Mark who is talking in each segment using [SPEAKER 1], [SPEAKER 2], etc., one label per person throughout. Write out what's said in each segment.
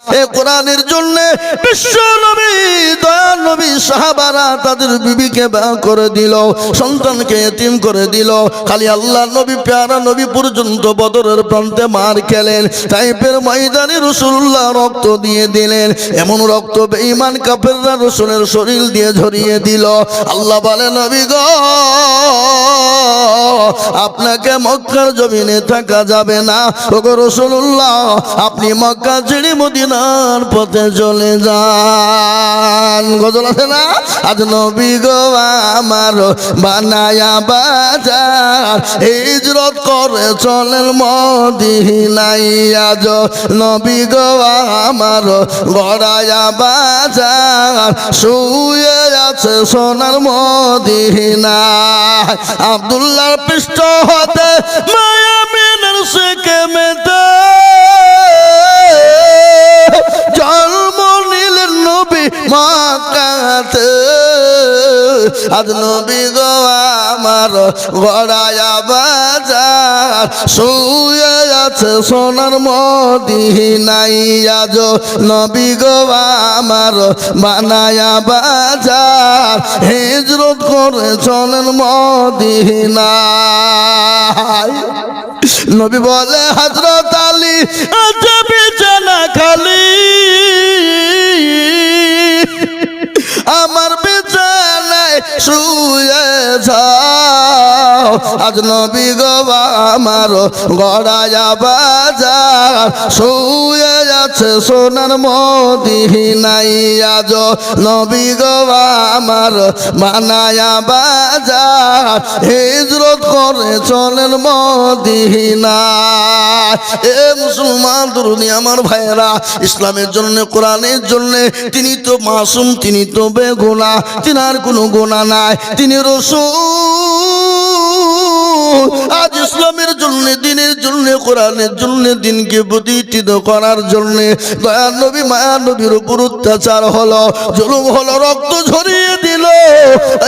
[SPEAKER 1] এ কোরআনের জন্য বিশ্ব নবী দয়ার নবী সাহাবারা তাদের বিবিকে বিয়ে করে দিল, সন্তানকে এতিম করে দিল। খালি আল্লাহ নবী প্যারা নবী পর্যন্ত বদরের প্রান্তে মার খেলেন, তাইফের ময়দানে রাসূলুল্লাহ রক্ত দিয়ে দিলেন। এমন রক্ত বেঈমান কাফেররা রাসূলের শরীর দিয়ে ঝরিয়ে দিল। আল্লাহ বলে, নবী গো, আপনাকে মক্কার জমিনে থাকা যাবে না। ওগো রাসূলুল্লাহ, আপনি মক্কা ছেড়ে মদিনার পথে চলে যান। গজল আছে না? আজ নবী গো আমার বানায়া বাজার হিজরত করে চলেন মদিনায়। আজ নবী গো আমার গড়ায়া বাজার শুয়ে আছে সোনার মদিনায়। আব্দুল্লাহর পৃষ্ঠ হতে মায়ামিনের শেখে মেতে জন্ম নিলেন নবী মক্কাতে। আজ নবী গো আমার গড়ায়া বাজার শুয়ে আছে সোনার মদিনায়। আজ নবী গো আমার বানায়া বাজার হিজরত করে চলেন মদিনায়। নবী বলে, হযরত আলী আচ্ছা বিছানা খালি, আমার বিছানায় শুয়ে যাও। আজ নবী গো আমার গড়ায়া বাজার শুয়ে আছে সোনার মদিনায়। আজ নবী গো আমার বানায়া বাজার হিজরত করে চলেন মদিনায়। এ মুসলমান তরুণী আমার ভাইয়েরা, ইসলামের জন্য কোরআনের জন্য তিনি তো মাসুম, তিনি তো বেগুনাহ, তিনার কোনো গুনাহ নাই, তিনি রাসূল। আজ ইসলামের জন্য, দিনের জন্য, কোরআনের জন্য, দিনকে প্রতিষ্ঠিত করার জন্য দয়ার নবী মায়া নবীর উপর অত্যাচার হলো, জুলুম হলো, রক্ত ঝরিয়ে দিল।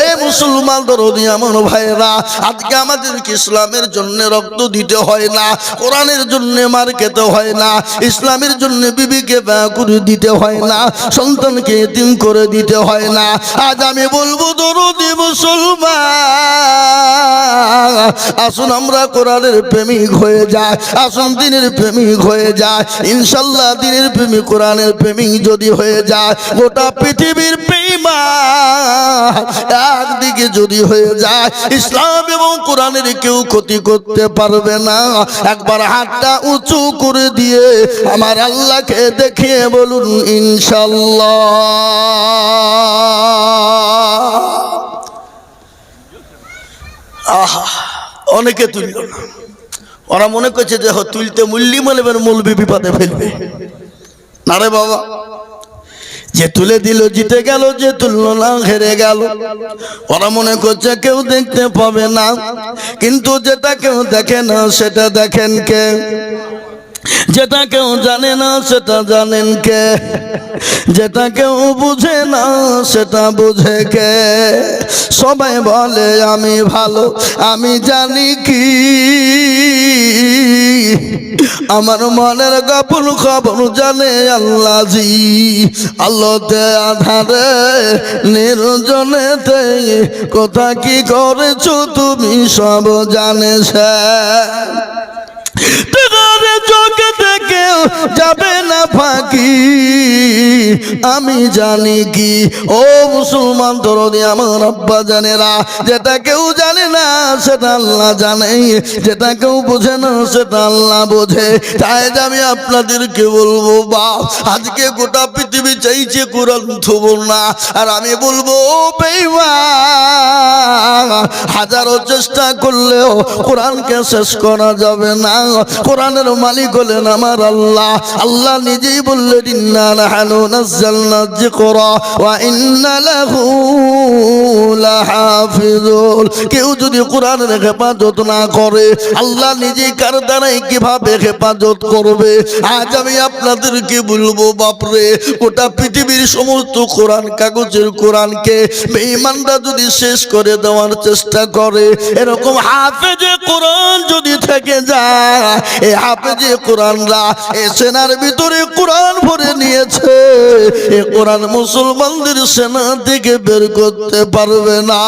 [SPEAKER 1] এই মুসলমান দরদি আমার ভাইরা, আজকে আমাদেরকে ইসলামের জন্য রক্ত দিতে হয় না, কোরআনের জন্য মার খেতে হয় না, ইসলামের জন্য বিবিকে বিয়ে করে দিতে হয় না, সন্তানকে এতিম করে দিতে হয় না। আজ আমি বলবো দরদি মুসলমান, আসুন আমরা কোরআনের প্রেমিক হয়ে যাই, আসুন দিনের প্রেমিক হয়ে যায়। ইনশাল্লাহ দিনের প্রেমিক, কোরআনের প্রেমিক যদি হয়ে যায়, গোটা পৃথিবীর বেঈমান একদিকে যদি হয়ে যায়, ইসলাম এবং কোরআনের কেউ ক্ষতি করতে পারবে না। একবার হাতটা উঁচু করে দিয়ে আমার আল্লাহকে দেখিয়ে বলুন ইনশাল্লাহ। আহা, অনেকে তুলল না, ওরা মনে করছে যে তুলতে মুল্লি মানবেন মৌলবি বিপদে ফেলবে না। রে বাবা, যে তুলে দিল জিতে গেল, যে তুলল না হেরে গেল। ওরা মনে করছে কেউ দেখতে পাবে না, কিন্তু যেটা কেউ দেখে না সেটা দেখেন কে? যেটা কেউ জানে না সেটা জানেন কে? যেটা কেউ বুঝে না সেটা বুঝে কে? সবাই বলে আমি ভালো, আমি জানি কি আমার মনের গোপন খবর জানে আল্লাহ জি। আলোতে আধারে নির্জনেতে কোথা কি করেছো তুমি সব জানেছ। চোখে থেকেও যাবে না ফাঁকি, আমি জানি কি। ও মুসলমান দরদি আমার আব্বা জানেরা, যেটা কেউ জানে না সেটা আল্লাহ জানে, যেটা কেউ বোঝে না সেটা আল্লাহ বোঝে। তাই আমি আপনাদেরকে বলবো, বাপ আজকে গোটা পৃথিবী চাইছে কোরআন থুব না, আর আমি বলবো বেঈমান, হাজারো চেষ্টা করলেও কোরআনকে শেষ করা যাবে না। কোরআনের মালিক হলেন আমার আল্লাহ। আল্লাহ নিজেই বললেন ইন্না নাহনু নাযালনা যিকরা ওয়া ইন্না লাহু লাহাফিজুন। কেউ যদি কোরআনের হেফাজত না করে, আল্লাহ নিজেই কার দ্বারাই কিভাবে হেফাজত করবে? আজ আমি আপনাদেরকে বলবো, বাপরে, গোটা পৃথিবীর সমস্ত কোরআন কাগজের কোরআনকে বেঈমানরা যদি শেষ করে দেওয়ার চেষ্টা করে, এরকম হাফেজে কোরআন যদি থেকে যায়, এই হাফেজে কোরআনরা এই সেনার ভিতরে কোরআন ভরে নিয়ে এ কোরআন মুসলমানদের সেনা থেকে বের করতে পারবে না।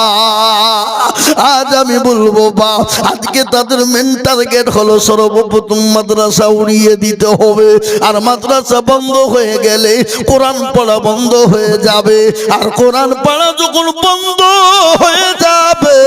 [SPEAKER 1] আজ আমি বলবো বাপ, আজকে তাদের মেন টার্গেট হলো সর্বপ্রথম মাদ্রাসা উড়িয়ে দিতে হবে। আর মাদ্রাসা বন্ধ হয়ে গেলে কোরআন পড়া বন্ধ হয়ে যাবে। আর কোরআন পড়া যখন বন্ধ হয়ে যাবে,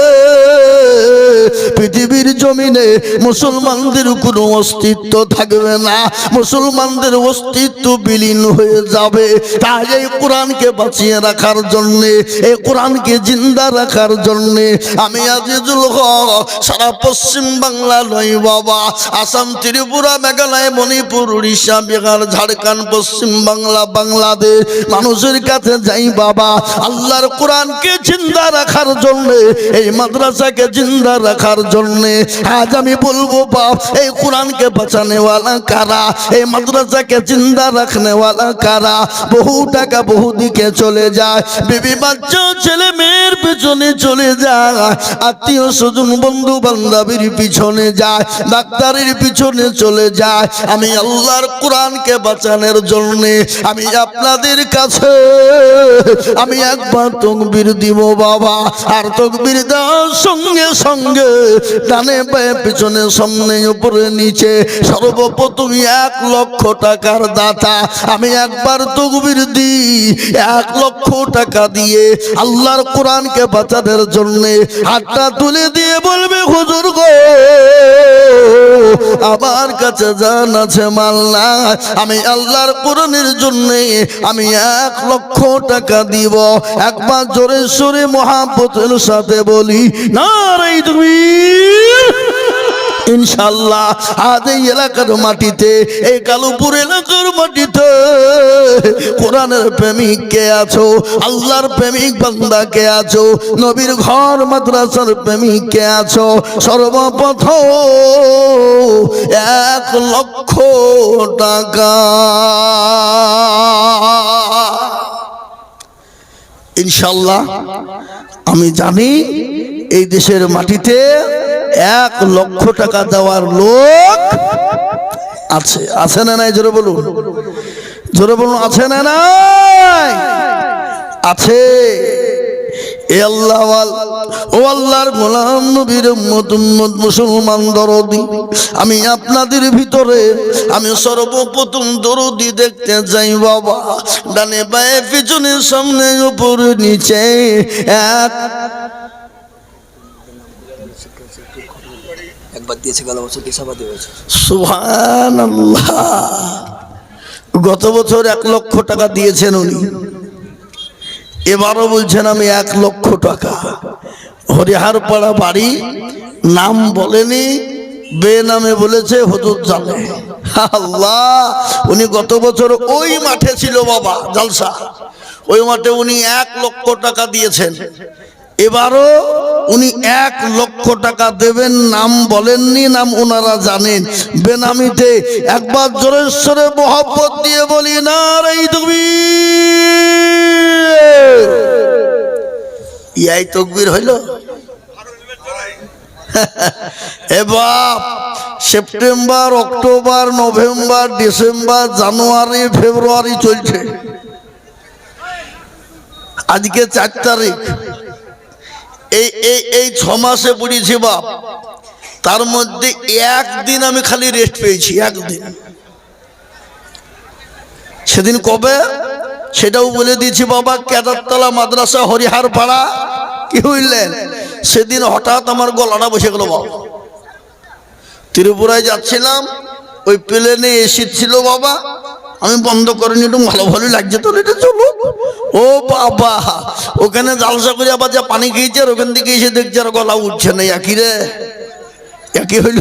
[SPEAKER 1] পৃথিবীর জমিনে মুসলমানদের কোনো অস্তিত্ব থাকবে না, মুসলমানদের অস্তিত্ব বিলীন হয়ে যাবে। তাই এই কোরআনকে বাঁচিয়ে রাখার জন্যে, এই কোরআনকে জিন্দা রাখার জন্যে আমি আজিজুল হক সারা পশ্চিম বাংলা নয় বাবা, আসাম, ত্রিপুরা, মেঘালয়, মণিপুর, উড়িষ্যা, বিহার, ঝাড়খণ্ড, পশ্চিম বাংলা, বাংলাদেশ মানুষের কাছে যাই বাবা, আল্লাহর কোরআনকে জিন্দা রাখার জন্যে, এই মাদ্রাসাকে জিন্দা রাখার জন্যে। আজ আমি বলবো বাপ, এই কোরআনকে বাঁচানেওয়ালা কারা, এই মাদ্রাসাকে জিন্দা রাখনেওয়ালা কারা? বহু টাকা বহু দিকে চলে যায়, বিবি বাচ্চা ছেলে মেয়ের পিছনে চলে যায়, আত্মীয় স্বজন বন্ধু বান্ধবীর পিছনে যায়, ডাক্তারের পিছনে চলে যায়। আমি আল্লাহর কোরআনকে বাঁচানোর জন্যে আমি আপনাদের কাছে আমি একবার তাকবীর দিব বাবা। আর তাকবীর দেওয়ার সঙ্গে সঙ্গে ডানে বায়ে পিছনে সামনে উপরে নিচে সর্বপ্রথম 1 লক্ষ টাকার দাতা আমি একবার তাকবীর দিই। 1 লক্ষ টাকা দিয়ে আল্লাহর কোরআনকে বাঁচানোর জন্যে হাতটা তুলে দিয়ে বলবে, হুজুর গো আমার কাছে জান আছে মাল না, আমি আল্লাহর কোরআনের জন্যে আমি 1 লক্ষ টাকা দিব। একবার জোরে সোরে মহাব্বতের সাথে বলি নারে তাকবীর। ইনশাআল্লাহ আজ এই এলাকার মাটিতে, এই কালুপুর এলাকার মাটিতে কোরআনের প্রেমিক কে আছো, আল্লাহর প্রেমিক বান্দা কে আছো, নবীর ঘর মাদ্রাসার প্রেমিক কে আছো? সর্বপ্রথম 1 লক্ষ টাকা ইনশাআল্লাহ। আমি জানি এই দেশের মাটিতে 1 লক্ষ টাকা দেওয়ার লোক আছে, আছে না নাই? জোরে বলুন, জোরে বলুন, আছে না নাই? আছে। এ আল্লাহ ও আল্লাহর গোলাম নবীর উম্মত মুসলমান দরদি, আমি আপনাদের ভিতরে আমি সর্বপ্রথম দরদি দেখতে যাই বাবা। ডানে বায়ে পিছনে সামনে উপরে নিচে একবার দিয়েছে, গেল বছর দিয়েছে। সুবহানাল্লাহ। গত বছর 1 লক্ষ টাকা দিয়েছেন উনি, এবারও বলছেন আমি 1 লক্ষ টাকা। হরিহারপাড়া বাড়ি, নাম বলেনি, বেনামে বলেছে, হুজুর জানে। আল্লাহ, উনি গত বছর ওই মাঠে ছিল বাবা জলসা, ওই মাঠে উনি 1 লক্ষ টাকা দিয়েছেন। এবারও উনি 1 লক্ষ টাকা দেবেন, নাম বলেননি, নাম ওনারা জানেন, বেনামিতে। একবার জোরে সোরে মোহাব্বত দিয়ে বলি নারে তাকবীর। ইয়াই তাকবীর হইল। এ বাপ, সেপ্টেম্বর, অক্টোবর, নভেম্বর, ডিসেম্বর, জানুয়ারি, ফেব্রুয়ারি চলছে, আজকে 4 তারিখ। এই 6 মাসে পড়েছি বাপ, তার মধ্যে 1 দিন আমি খালি রেস্ট পেয়েছি, 1 দিন। সেদিন কবে সেটাও বলে দিয়েছি বাবা। কেদারতলা মাদ্রাসা হরিহারপাড়া, কি বুঝলেন? সেদিন হঠাৎ আমার গলাটা বসে গেল বাবা। ত্রিপুরায় যাচ্ছিলাম, ওই প্লেনে এসি ছিল বাবা, আমি বন্ধ করিনি, একটু ভালো ভালো লাগছে তো, এটা চলো। ও বাবা, ওখানে জালসা করে আবার যা পানি খেয়েছে, আর ওখান থেকে এসে দেখছে আর গলা উঠছে না। একই রে, একই হইল।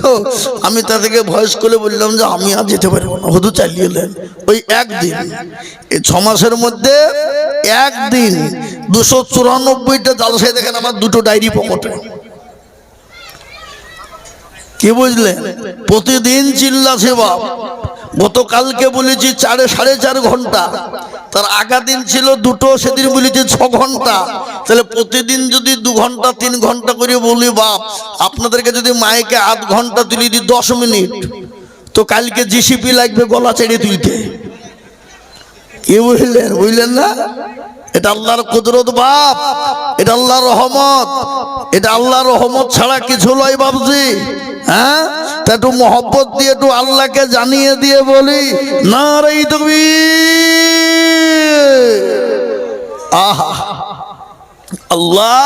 [SPEAKER 1] আমি তাদেরকে ভয়েস করে বললাম যে আমি আর যেতে পারবো না, শুধু চালিয়ে নেন। ওই 1 দিন, এই 6 মাসের মধ্যে 1 দিন 294টা জালসায় দেখেন আমার 2টো ডায়েরি পকেটে। কি বুঝলেন? প্রতিদিন চিল্লাছে বাপ। গতকালকে বলেছি 4.5 ঘন্টা, তার আগা দিন ছিল 2টো, সেদিন বলেছি 6 ঘন্টা। তাহলে প্রতিদিন যদি 2 ঘন্টা 3 ঘন্টা করে বলি বাপ, আপনাদেরকে যদি মাইকে 8 ঘন্টা তুলে দিই 10 মিনিট, তো কালকে জিসিপি লাগবে গলা ছেড়ে তুলতে। কি বুঝলেন? বুঝলেন না? এটা আল্লাহর কুদরত বাপ, এটা আল্লাহর রহমত, এটা আল্লাহর রহমত ছাড়া কিছু নয় বাবজি। হ্যাঁ, তা একটু মহব্বত দিয়ে একটু আল্লাহকে জানিয়ে দিয়ে বলি নারে তাকবীর। আহা আল্লাহ,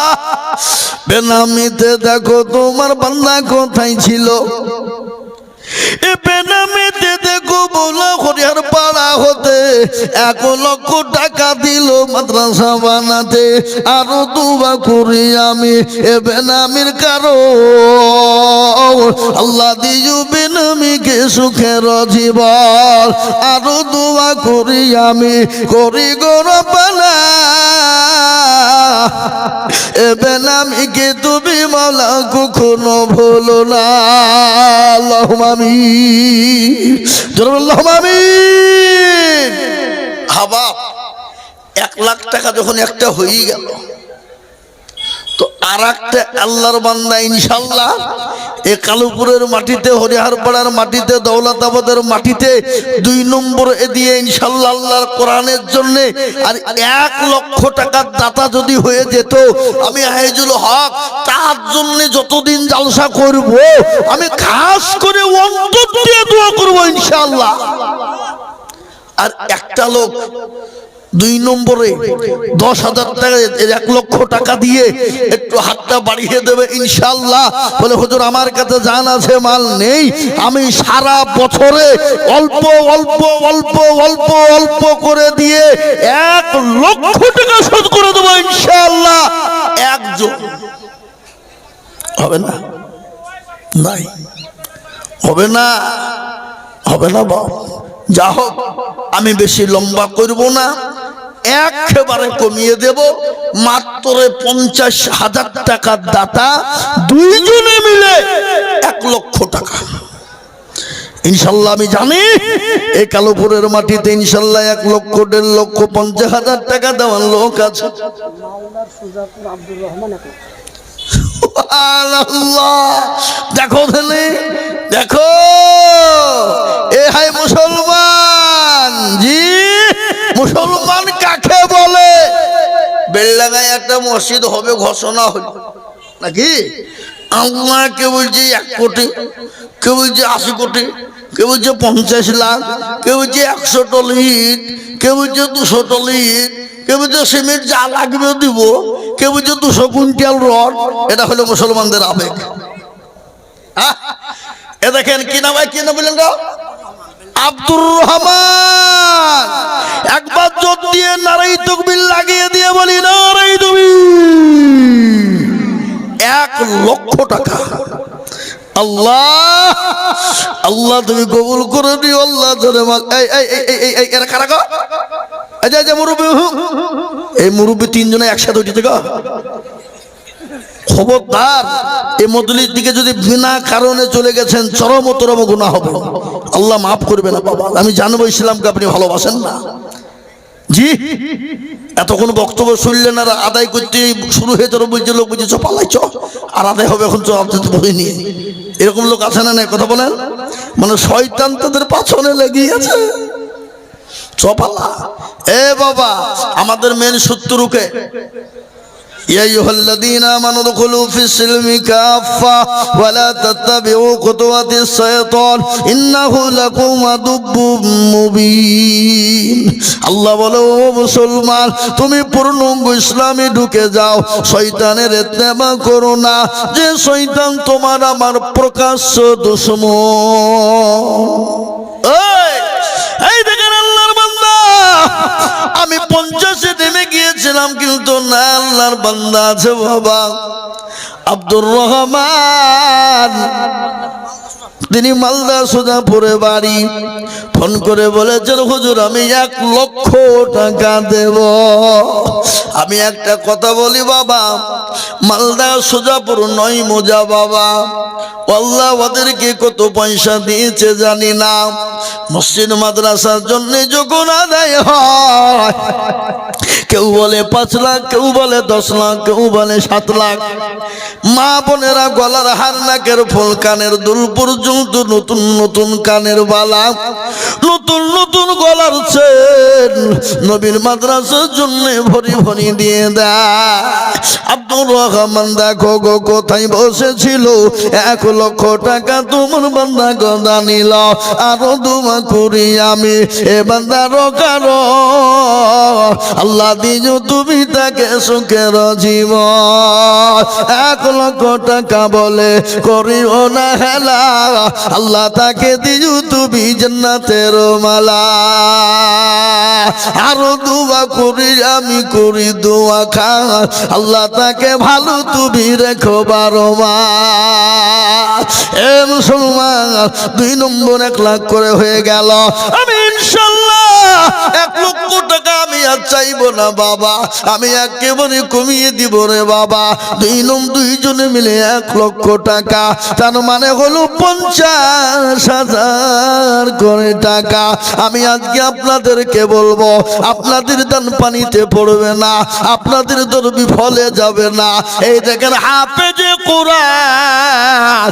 [SPEAKER 1] বেনামিতে দেখো তোমার বান্দা কোথায় ছিল, এ বেনামিতে দেখো বলো হরিয়ার পাড়া হতে 1 লক্ষ টাকা দিল মাদ্রাসা বানাতে, আরো দুবা করি আমি এ বেনামির কারো আল্লাহ দিও বেনামিকে সুখের জীবন, আরো দুবা করি আমি করি গো রব্বানা এ বেনামিকে তুমি মাওলা কখনো ভুলো না। আল্লাহুম্মা আমিন, জোরে আল্লাহুম্মা আমিন। হাবা 1 লাখ টাকা যখন একটা হয়ে গেল, তো আর একটা আল্লাহর বান্দা ইনশাআল্লাহ এ কালুপুরের মাটিতে, হরিহারপাড়ার মাটিতে, দৌলতাবাদের মাটিতে 2 নম্বর এ দিয়ে ইনশাআল্লাহ আল্লাহর কোরআনের জন্য আর 1 লক্ষ টাকার দাতা যদি হয়ে যেত, আমি হাইজুল হক তার জন্য যতদিন জালসা করব আমি খাস করে অন্তর দিয়ে দোয়া করব ইনশাআল্লাহ। আর একটা লোক 2 নম্বরে 10,000 টাকা 1 লক্ষ টাকা দিয়ে একটু হাতটা বাড়িয়ে দেবে ইনশাআল্লাহ। বলে হুজুর আমার কাছে জান আছে, মাল নেই, আমি সারা বছরে অল্প অল্প অল্প অল্প অল্প করে দিয়ে 1 লক্ষ টাকা শোধ করে দেবো ইনশাআল্লাহ। একজন হবে না? নাই, হবে না, হবে না বাবা। যা হোক, আমি বেশি লম্বা করব না, একেবারে কমিয়ে দেব। মাত্র 50,000 টাকার দাতা 2 জনে মিলে 1 লক্ষ টাকা ইনশাল্লাহ। আমি জানি এই কালুপুরের মাটিতে ইনশাল্লাহ 1 লক্ষ 1.5 লক্ষ 50,000 টাকা দেওয়ার লোক আছে। দেখো ধেলে, দেখো এ হাই মুসলমান। জি, মুসলমান কাকে বলে? বেলডাঙ্গায় একটা মসজিদ হবে ঘোষণা হল নাকি? আল্লাহ কে বলছে 1 কোটি, কেউ বলছে 80 কোটি, কেউ বলছে 50 লাখ, কেউ বলছে 100 টলি ইট, কেউ বলছে 200 টলি ইট, কেউ বলছে সিমেন্ট যা লাগবে দিব, কেউ বলছে 200 কুইন্টাল রড। এটা হলো মুসলমানদের আবেগ। এ দেখেন কি নাম, কি নাম বললেন গো? আব্দুর রহমান। একবার জোর দিয়ে নারে তাকবীর লাগিয়ে দিয়ে বলি নারে তাকবীর। 1 লক্ষ টাকা। আল্লাহ আল্লাহ তুমি কবুল করে দিও আল্লাহ। ধরে এরা কারা গো? এই মুরব্বী, এই মুরব্বী 3 জনে একসাথে উঠেছে গো। খবরদার, এই মজলিস দিকে যদি বিনা কারণে চলে গেছেন চরমতরম গুনাহ হবে, আল্লাহ মাফ করবে না বাবা। আমি জানবো ইসলামকে আপনি ভালোবাসেন না। জি, এতক্ষণ বক্তব্য শুনলেন আর আদায় করতে শুরু হয়ে তোর বলছে লোক বলছে চ পালাই চ, আর আদায় হবে এখন চ বই নিয়ে। এরকম লোক আছে না? নাই কথা বলেন। মানে শয়তান তাদের পাছনে লেগে আছে, চপালা। এ বাবা, আমাদের মেন শত্রুকে يا أيها الذين آمنوا ادخلوا في السلم كافة ولا تتبعوا خطوات الشيطان إنه لكم عدو مبين। আল্লাহ বলে ও মুসলমান, তুমি পূর্ণাঙ্গ ইসলামে ঢুকে যাও, শয়তানের ইত্তেবা করো না, যে শয়তান তোমার আমার প্রকাশ্য দুশমন। এই দেখেন আল্লাহর বান্দা, আমি 50-এ নেমে গিয়েছিলাম কিন্তু না, আল্লাহর বান্দা আছে বাবা আব্দুর রহমান। তিনি মালদা সোজাপুরে বাড়ি। ফোন করে বলেছেন হুজুর আমি 1 লক্ষ টাকা দেব। আমি একটা কথা বলি বাবা, মালদা সোজাপুর নয় মোজা বাবা, আল্লাহ ওদেরকে কত পয়সা দিয়েছে জানি না। মসজিদ মাদ্রাসার জন্য যখন আদায় হয় কেউ বলে 5 লাখ, কেউ বলে 10 লাখ, কেউ বলে 7 লাখ। মা বোনেরা গলার হার, নাকের ফুল, কানের দুল পর্যন্ত নতুন নতুন কানের বালা, নতুন নতুন গলার চেন নবীর মাদ্রাসার জন্য ভরি ভরি দিয়ে দেয়। আব্দুর রহমান দেখো গো কোথায় বসেছিল, 1 লক্ষ টাকা তোমার বান্দা গদা নিল। আরো দোয়া করি আমি এ বান্দার কারো, আল্লাহ দিও তুমি তাকে সুখের জীবন। 1 লক্ষ টাকা বলে করিও না হেলা, আল্লাহ তাকে দিও তুমি জান্নাতের মালা। আরো দোয়া করি আমি, করি দোয়া খা, আল্লাহ তাকে ভালো তুমি রেখো 12 মাস। এ মুসলমান, 2 নম্বর 1 লাখ করে হয়ে গেল। আমি ইনশাআল্লাহ 1 লক্ষ টাকা আমি আর চাইবো না বাবা, আমি একেবারে কমিয়ে দিব রে বাবা। 2 জনে মিলে 1 লক্ষ টাকা, তার মানে হলো 50,000 করে টাকা। আমি আজকে আপনাদেরকে বলবো, আপনাদের দান পানিতে পড়বে না, আপনাদের দরবি ফলে যাবে না। এই দেখেন হাফেজে কোরআন,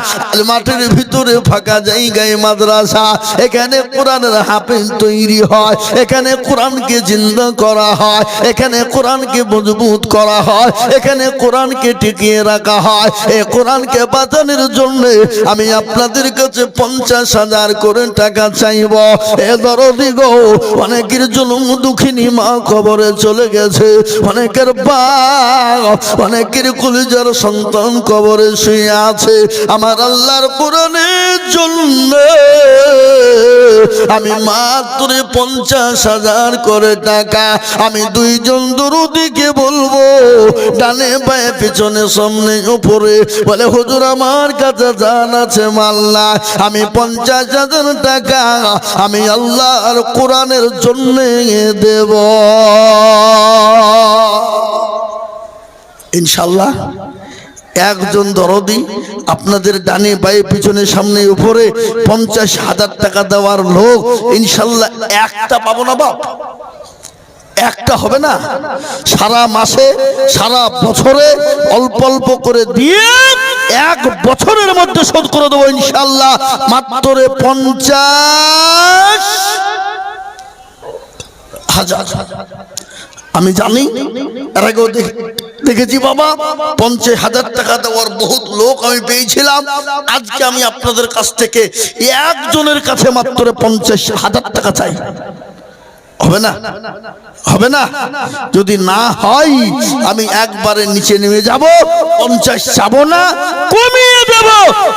[SPEAKER 1] মাঠের ভিতরে ফাঁকা জায়গায় মাদ্রাসা, এখানে কোরআনের হাফেজ তৈরি হয়, এখানে কোরআনকে জিন্দা করা হয়, এখানে কোরআনকে মজবুত করা হয়, এখানে কোরআনকে টিকিয়ে রাখা হয়। এই কোরআনকে বাঁচানোর জন্য আমি আপনাদের কাছে 50,000 করে টাকা চাইব। এ দরদি গো, অনেকের জন্ম দুঃখিনী মা কবরে চলে গেছে, অনেকের বাপ, অনেকের কলিজার সন্তান কবরে শুয়ে আছে। আমার আল্লাহর কোরআনের জন্য আমি মাত্র 50,000 করে টাকা আমি 2 জন দরদিকে বলবো, ডানে বায়ে পিছনে সামনে উপরে, বলে হুজুর আমার কাছে জান আছে মাল্লা, আমি 50,000 টাকা আমি আল্লাহর কোরআনের জন্য দেব ইনশাআল্লাহ। একজন দরদি আপনাদের ডানে বায়ে পিছনে সামনে উপরে 50,000 টাকা দেওয়ার লোক ইনশাআল্লাহ একটা পাবো না বাপ, একটা হবে না। সারা মাসে সারা বছরে অল্প অল্প করে দিয়ে 1 বছরের মধ্যে শোধ করে দেবো ইনশাআল্লাহ। মাত্র 50,000। আমি জানি এর আগেও দেখেছি বাবা, 50,000 টাকা দেওয়ার বহুত লোক আমি পেয়েছিলাম। আজকে আমি আপনাদের কাছ থেকে একজনের কাছে মাত্র 50,000 টাকা চাই। হবে না? হবে না? যদি না হয় আমি একবারে নিচে নেমে যাব, 50 চাবো না, কমিয়ে দেব,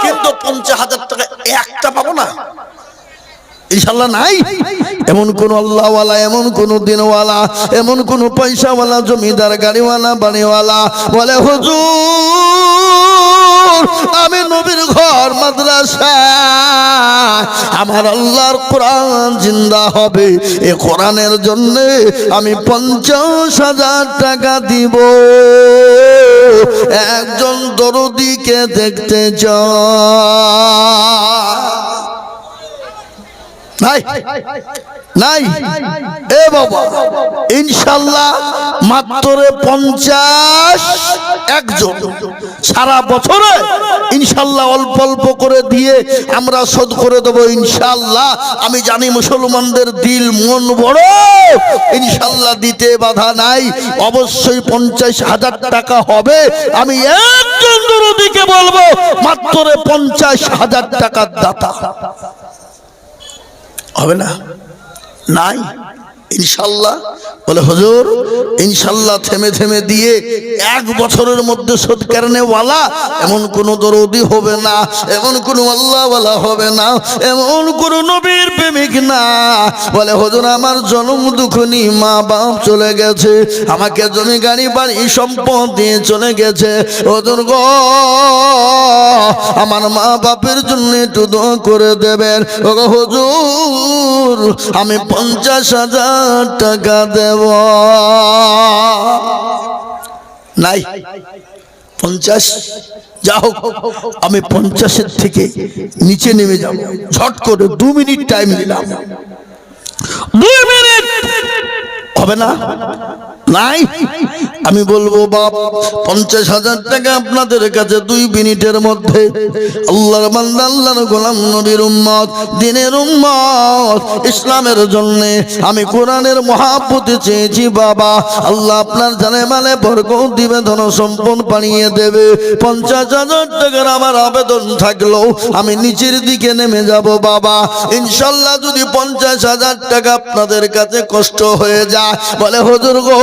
[SPEAKER 1] কিন্তু 50,000 টাকা একটা পাবো না ইনশাআল্লাহ। নাই এমন কোন আল্লাহওয়ালা, এমন কোন দিনওয়ালা, এমন কোন পয়সাওয়ালা, জমিদার, গাড়িওয়ালা, বাড়িওয়ালা বলে হুজুর আমি নবীর ঘর মাদ্রাসা, আমার আল্লাহর কোরআন জিন্দা হবে, এই কোরআনের জন্য আমি 50,000 টাকা দিব, একজন দরদিকে দেখতে চাই। নাই নাই এ বাবা, ইনশাআল্লাহ মাত্র 50 একজন সারা বছরে ইনশাআল্লাহ অল্প অল্প করে দিয়ে আমরা শোধ করে দেব ইনশাআল্লাহ। আমি জানি মুসলমানদের দিল মন বড়, ইনশাআল্লাহ দিতে বাধা নাই। অবশ্যই 50,000 টাকা হবে। আমি একজন দরদিকে বলবো মাত্র 50,000 টাকার দাতা হবে না? নাই ইনশাআল্লাহ। বলে হুজুর ইনশাআল্লাহ থেমে থেমে দিয়ে 1 বছরের মধ্যে শোধ করনেওয়ালা এমন কোন দরদি হবে না, এমন কোন আল্লাহওয়ালা হবে না, এমন কোন নবীর প্রেমিক না। বলে হুজুর আমার জন্ম দুঃখিনী মা বাপ চলে গেছে, আমাকে জমি গাড়ি বাড়ি সম্পদ দিয়ে চলে গেছে, হুজুর গো আমার মা বাপের জন্য একটু দোয়া করে দেবেন। ওগো হুজুর আমি 50,000 টাকা দেব। নাই 50 যা হোক, আমি 50-এর থেকে নিচে নেমে যাব। ঝট করে 2 মিনিট টাইম দিলাম, 2 মিনিট হবে হবে না? নাই? আমি বলবো বাপ 50,000 টাকা আপনাদের কাছে 2 মিনিটের মধ্যে আল্লাহর বান্দা আল্লাহর গোলাম নবীর উম্মত দ্বীনের উম্মত ইসলামের জন্য আমি কোরআনের মহব্বতে চেয়েছি বাবা, আল্লাহ আপনার জানে মালে বরকত দিবে, ধন সম্পদ বানিয়ে দেবে। 50,000 টাকার আমার আবেদন থাকলো আমি নিচের দিকে নেমে যাব বাবা, ইনশাআল্লাহ যদি 50,000 টাকা আপনাদের কাছে কষ্ট হয়ে যায়, বলে হুজুর গো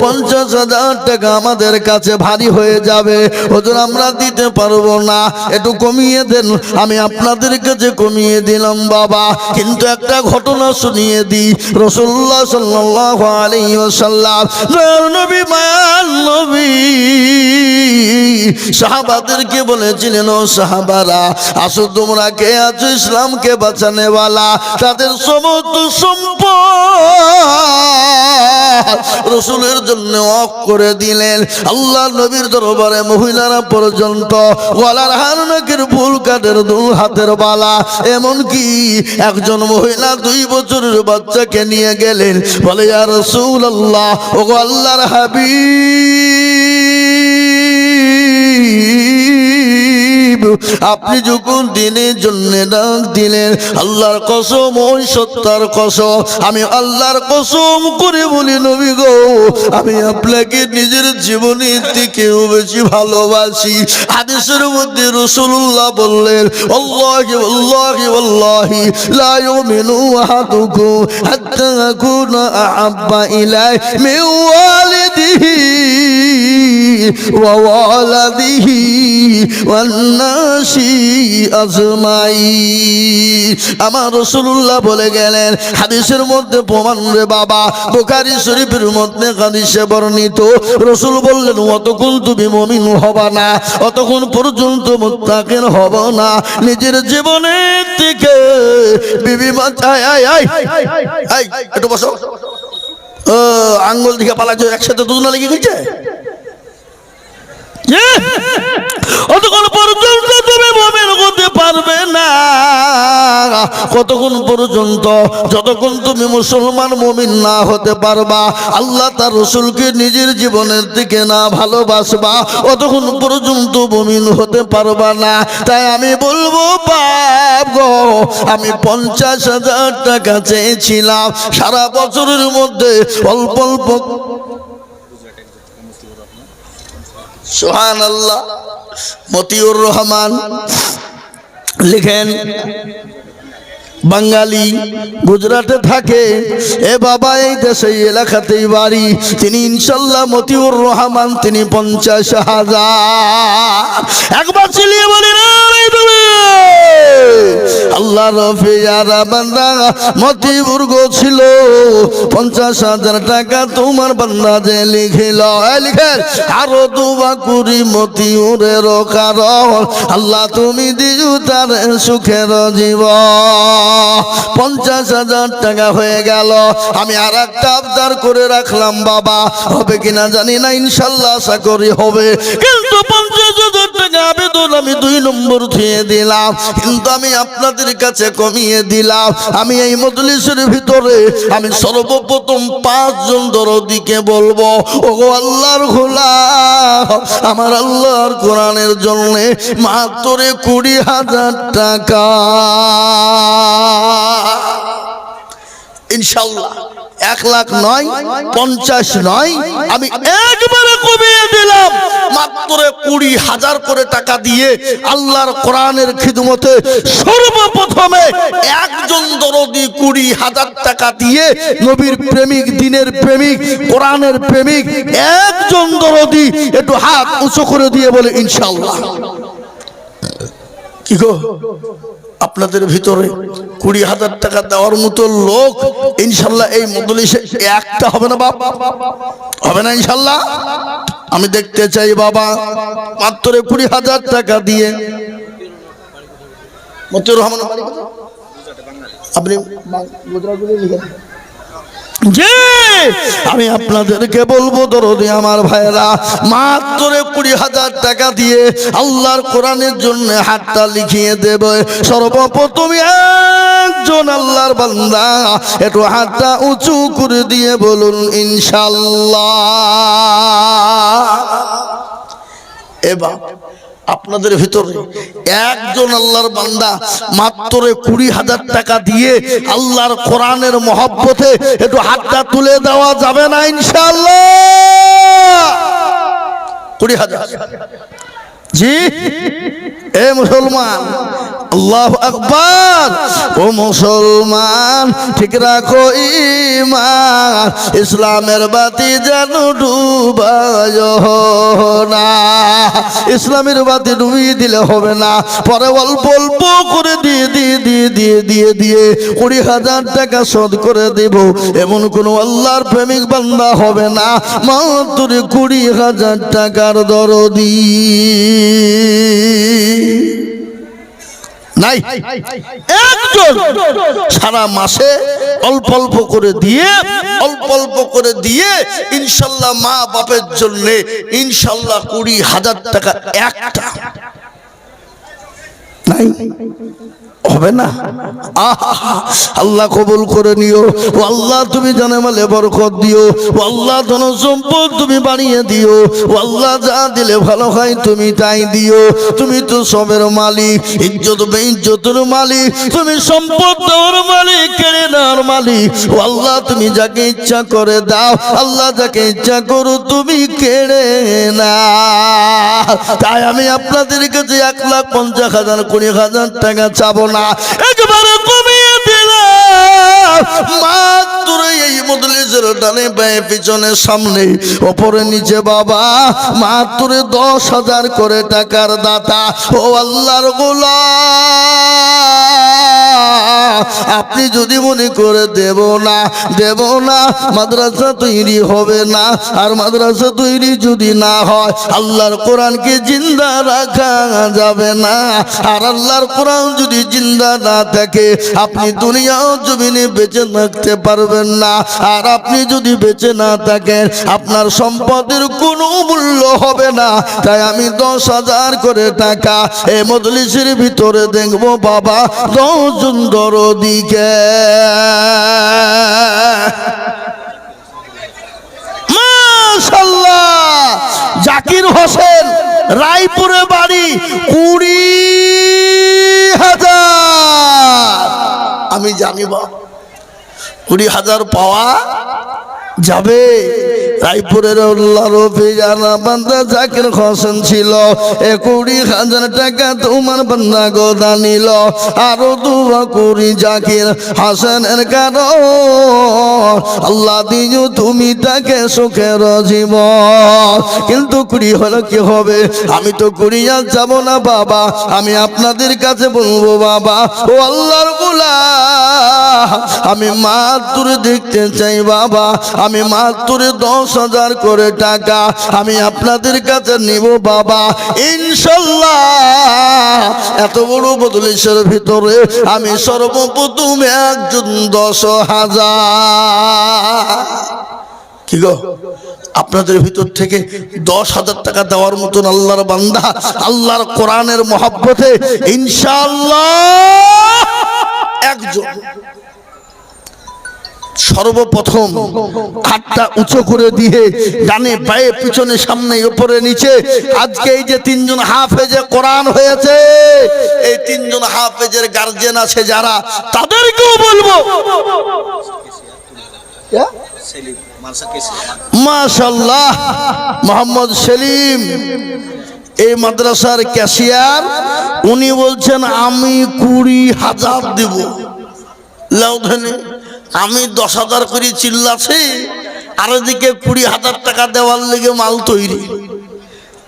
[SPEAKER 1] 50,000 টাকা আমাদের কাছে ভারী হয়ে যাবে হুজুর, আমরা দিতে পারবো না, একটু কমিয়ে দেন। আমি আপনাদের কাছে কমিয়ে দিলাম বাবা, কিন্তু একটা ঘটনা শুনিয়ে দিই। রাসূলুল্লাহ সাল্লাল্লাহু আলাইহি ওয়াসাল্লাম নবী মায়ার নবী সাহাবাদেরকে বলেছিলেন, ও সাহাবারা আসো তোমরা কে আছো ইসলামকে বাঁচানে वाला, তাদের সমস্ত সম্পদ রাসূলের জন্য ওয়াক করে দিলেন। আল্লাহ নবীর দরবারে মহিলারা পর্যন্ত গলার হার নাকের ফুল কাটের দুল হাতের বালা, এমন কি একজন মহিলা 2 বছরের বাচ্চাকে নিয়ে গেলেন, বলে ইয়া রাসূলুল্লাহ, ও আল্লাহর হাবিব, আপনি যখন দিনের জন্য ডাক দিলেন, আল্লাহর কসম, ওই সত্তার কসম, আমি আল্লাহর কসম করে বলি নবী গো, আমি আপনাকে নিজের জীবনের থেকেও বেশি ভালোবাসি। হাদিসের মধ্যে রাসূলুল্লাহ বললেন, আল্লাহি আল্লাহি আল্লাহি লা ইউমিনু আহাদুকুম হাত্তা আকুনা আহাব্বা ইলাইহি মিন ওয়ালিদিহি ওয়া ওয়ালাদিহি ওয়ান নাসি আজমাইন। আমার রাসূলুল্লাহ বলে গেলেন, হাদিসের মধ্যে প্রমাণ রে বাবা, বুখারী শরীফের মধ্যে হাদিসে বর্ণিত, রাসূল বললেন, অতক্ষণ তুমি মুমিন হবা না, অতক্ষণ পর্যন্ত মুত্তাকিন হব না, নিজের জীবনের থেকে বিবি বাঁচায়। একটু বসো, আঙ্গুল দিকে পালাচ্ছ, একসাথে দুজনা লেগে গেছে। অতক্ষণ পর্যন্ত তুমি মুমিন হতে পারবে না, কতক্ষণ পর্যন্ত, যতক্ষণ তুমি মুসলমান মুমিন না হতে পারবা, আল্লাহ তার রাসূলকে নিজের জীবনের দিকে না ভালোবাসবা, অতক্ষণ পর্যন্ত মুমিন হতে পারবা না। তাই আমি বলবো বাপ গো, আমি 50,000 টাকা চেয়েছিলাম, সারা বছরের মধ্যে অল্প অল্প, সুবহানাল্লাহ। মতিউর রহমান লিখেন, বাঙালি, গুজরাটে থাকে, এ বাবা এই দেশে এই এলাকাতেই বাড়ি, তিনি ইনশাল্লাহ মতিউর রহমান, তিনি 50,000 একবার চিলিয়ে বলি না আল্লাহ রফিয়ারা বান্দা মতিউর গো ছিল, 50,000 টাকা তোমার বান্দা যে লিখিল, লিখেন আরো দুবা করি মতিউরের কারণ, আল্লাহ তুমি দিও তার সুখের জীবন। 50,000 টাকা হয়ে গেল, আমি আর একটা আবদার করে রাখলাম বাবা, হবে কিনা জানি না, ইনশাল্লাহ আশা করি হবে, কিন্তু 50,000 টাকা আবেদন আমি 2 নম্বর দিয়ে দিলাম, কিন্তু আমি আপনাদের কাছে কমিয়ে দিলাম। আমি এই মজলিসের ভিতরে আমি সর্বপ্রথম 5 জন দরদিকে বলবো, ওগো আল্লাহর গোলাম, আমার আল্লাহর কোরআনের জন্য মাত্র 20,000 টাকা ইনশাআল্লাহ, 1 লাখ নয়, 50 নয়, আমি একবারে কমিয়ে দিলাম, মাত্র 20,000 করে টাকা দিয়ে আল্লাহর কোরআনের খিদমতে সর্বপ্রথমে একজন দরদি 20,000 টাকা দিয়ে, নবীর প্রেমিক, দ্বীনের প্রেমিক, কোরআনের প্রেমিক একজন দরদি একটু হাত উঁচু করে দিয়ে বলে ইনশাআল্লাহ। কি গো, আপনাদের ভিতরে 20,000 টাকা দেওয়ার মতো লোক ইনশাল্লাহ এই মজলিসে একটা হবে না বাবা? হবে না ইনশাল্লাহ? আমি দেখতে চাই বাবা, মাত্র 20,000 টাকা দিয়ে। মতিউর রহমান আপনি গুজরাট লিখেন, জি আমি আপনাদেরকে বলবো দরদি আমার ভাইরা, মাত্র 20,000 টাকা দিয়ে আল্লাহর কোরআনের জন্য হাতটা লিখিয়ে দেবে। সর্বপ্রথম একজন আল্লাহর বান্দা একটু হাতটা উঁচু করে দিয়ে বলুন ইনশাআল্লাহ। এবার আপনাদের ভিতরে একজন আল্লাহর বান্দা মাত্র 20,000 টাকা দিয়ে আল্লাহর কোরআনের মহব্বতে একটু হাতটা তুলে দেওয়া যাবে না ইনশাআল্লাহ? 20,000। জি এ মুসলমান, আল্লাহু আকবার। ও মুসলমান ঠিক রাখো ঈমান, ইসলামের বাতি যেন ডুবায় না। ইসলামের বাতি ডুবিয়ে দিলে হবে না, পরে অল্প অল্প করে দিয়ে 20,000 টাকা শোধ করে দেব, এমন কোন আল্লাহর প্রেমিক বান্দা হবে না মাত্র 20,000 টাকার দরদি নাই। একজন সারা মাসে অল্প অল্প করে দিয়ে ইনশাল্লাহ মা বাপের জন্য ইনশাল্লাহ 20,000 টাকা একটা নাই, হবে না? আল্লাহ কবুল করে নিও। ও আল্লাহ তুমি জানে মালে বরকত দিও। ও আল্লাহ ধন সম্পদ তুমি বাড়িয়ে দিও। ও আল্লাহ যা দিলে ভালো হয় তুমি তাই দিও। তুমি তো সবের মালিক, ইজ্জত বেইজ্জতের মালিক, তুমি সম্পদ দেওয়ার মালিক, কেড়ে নেওয়ার মালিক। ও আল্লাহ তুমি যাকে ইচ্ছা করে দাও, আল্লাহ যাকে ইচ্ছা করো তুমি কেড়ে না। তাই আমি আপনাদের কাছে 1,50,000 20,000 টাকা চাবো না, একবারে কমিয়ে দিলাম। মাত্র এই মজলিসের ডানে বাঁয়ে পিছনে সামনে ওপরে নিচে বাবা মাত্র 10,000 করে টাকার দাতা। ও আল্লাহর গোলাম, আপনি যদি মনে করে দেব না মাদ্রাসা তৈরি হবে না। আর মাদ্রাসা তৈরি যদি না হয় আল্লাহর কোরআনকে জিন্দা রাখা যাবে না। আর আল্লাহর কোরআন যদি জিন্দা না থাকে আপনি দুনিয়া ও জমিনে বেঁচে থাকতে পারবেন না। আর আপনি যদি বেঁচে না থাকেন আপনার সম্পদের কোনো মূল্য হবে না। তাই আমি 10,000 করে টাকা এই মজলিসের ভিতরে দেখবো বাবা 10 জন দরদিকে। মাশাআল্লাহ, জাকির হোসেন রায়পুরে বাড়ি 20,000। আমি জানি বা 20,000 পাওয়া যাবে। রায়পুরের বান্দা জাকির হোসেন ছিল 20,000 টাকা তোমার বান্দা গোদা নিল। আরো দোয়া করি জাকির হোসেনের কারণ আল্লাহ দিও তুমি তাকে সুখের জীবন। কিন্তু 20 হলো কি হবে? আমি তো 20 যাব না বাবা, আমি আপনাদের কাছে বলবো বাবা ও আল্লাহর গোলাম আমি মাত্র দেখতে চাই বাবা, আমি মাত্র 10,000 করে টাকা আমি আপনাদের কাছে নিব বাবা ইনশাল্লাহ। এত বড় মজলিসের ভিতরে আমি সর্বপ্রথম একজন 10,000 কি গো আপনাদের ভিতর থেকে 10,000 টাকা দেওয়ার মতন আল্লাহর বান্দা আল্লাহর কোরআনের মহব্বতে ইনশাআল্লাহ একজন। সর্বপ্রথম হাতটা উঁচু করে দিয়ে ডানে বাঁয়ে পিছনে সামনে উপরে নিচে আজকে এই যে 3 জন হাফেজে কোরআন হয়েছে, এই 3 জন হাফেজের গার্জিয়ান আছে যারা, তাদেরকেও বলবো মাশাআল্লাহ মোহাম্মদ সেলিম এই মাদ্রাসার ক্যাশিয়ার, উনি বলছেন আমি 20,000 দেব। লাউধানে আমি 10,000 করে চিল্লাছি, আর এদিকে 20,000 টাকা দেওয়ার লেগে মাল তৈরি।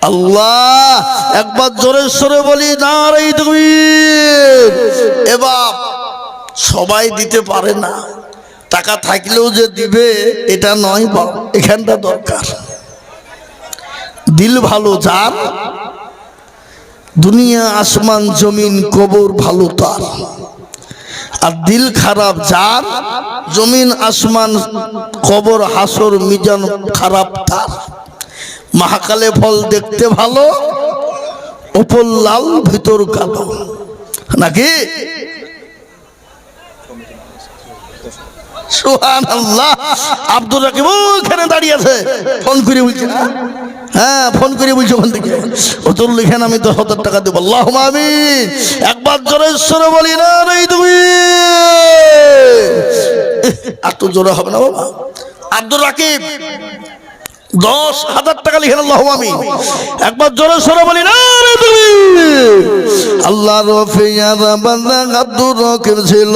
[SPEAKER 1] আল্লাহ একবার জোরে সরে বলি নারে তাকবীর। এবার সবাই দিতে পারে না, টাকা থাকলেও যে দিবে এটা নয় বাবা, এখানটা দরকার। দিল ভালো যার, দুনিয়া আসমান জমিন কবর ভালো তার। আর দিল খারাপ যার, জমিন আসমান কবর হাসর মিজান খারাপ তার। মহাকালে ফল দেখতে ভালো, উপর লাল ভিতর কালো, নাকি? সুবহানাল্লাহ। আব্দুর রাকিব ওখানে দাঁড়িয়ে আছে, ফোন করে বলছে না, হ্যাঁ ফোন করে বলছে ওখান থেকে, ও তোর লিখেন আমি 10,000 টাকা দেবো। আল্লাহুম্মা আমিন। একবার জোরে সরে বলি না রে তুমি, এত জোরে হবে না বাবা। আব্দুর রাকিব 10,000 টাকা লিখেন। আল্লাহুম্মা আমিন। একবার জোরে সরে বলি না রে তুমি। আল্লাহ রফিয়ার বান্দা আব্দুর রাকিব ছিল,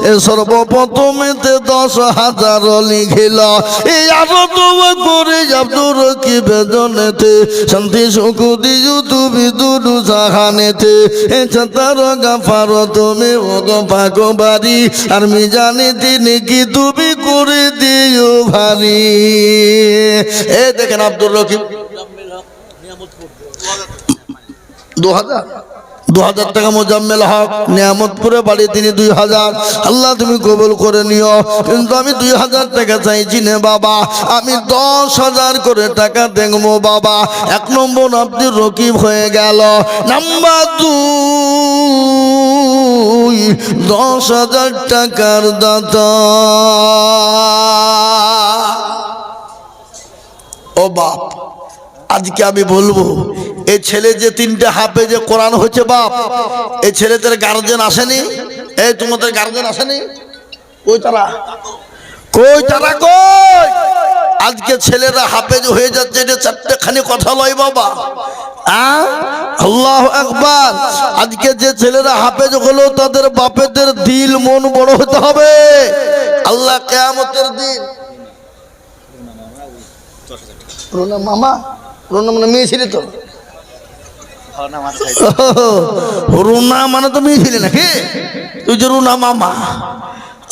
[SPEAKER 1] এ সর্বপ্রথমেতে 10,000 লিখিল। এই আরো দোয়া করে আব্দুর রাকিব জনেতে শান্তি সুখ দিও তুমি দুরু জাহানেতে। এ ছাতার গাফার তুমি ও পাক বাড়ি, আর মিজানে তিনি কি তুমি করে দিও ভারী। এ দেখেন আব্দুর রাকিব 2,000 টাকা মোজাম্মেল হক নিয়ামতপুরে বাড়ি, তিনি 2,000। আল্লাহ তুমি কবুল করে নিও, কিন্তু আমি 2,000 টাকা চাইছি না বাবা, আমি 10,000 করে টাকা দেখবো বাবা। 1 নম্বর আব্দুর রাকিব হয়ে গেল। নাম্বার 2, 10,000 টাকার দাতা। ও বাপ, আজকে আমি বলবো, এই ছেলে যে 3টে হাফেজে কোরআন হয়েছে বাপ, এই ছেলেদের গার্জেন আসেনি? এই তোমাদের গার্জেন আসেনি? কই তারা, কই তারা, কই? আজকে ছেলেরা হাফেজ হয়ে যাচ্ছে, এটা 4টেখানি কথা লয় বাবা। আল্লাহু আকবার। আজকে যে ছেলেরা হাফেজ হলো, তাদের বাপেদের দিল মন বড় হতে হবে। আল্লাহ কিয়ামতের দিন, রুনা মামা, রুনা মানে মেয়ে ছিলে তো, রুনা মানে তো মেয়ে ছিলে নাকি? তুই যে রুনা মামা।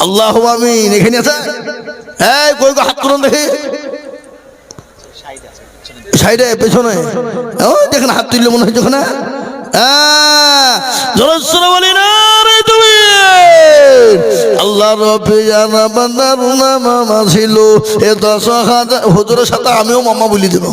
[SPEAKER 1] আল্লাহুম্মা আমিন। এখানে আছে, এই কই গো, হাত তুলুন দেখি। সাইডে পেছনে, ও দেখেন হাত তুললে মনে হচ্ছে ওখানে। জোরে বলি না রে তুমি। আল্লাহ রব্বিয়ানা বান্দা রুনা মামা ছিল, এ 10,000 হুজুরের সাথে আমিও মামা বলি দেব।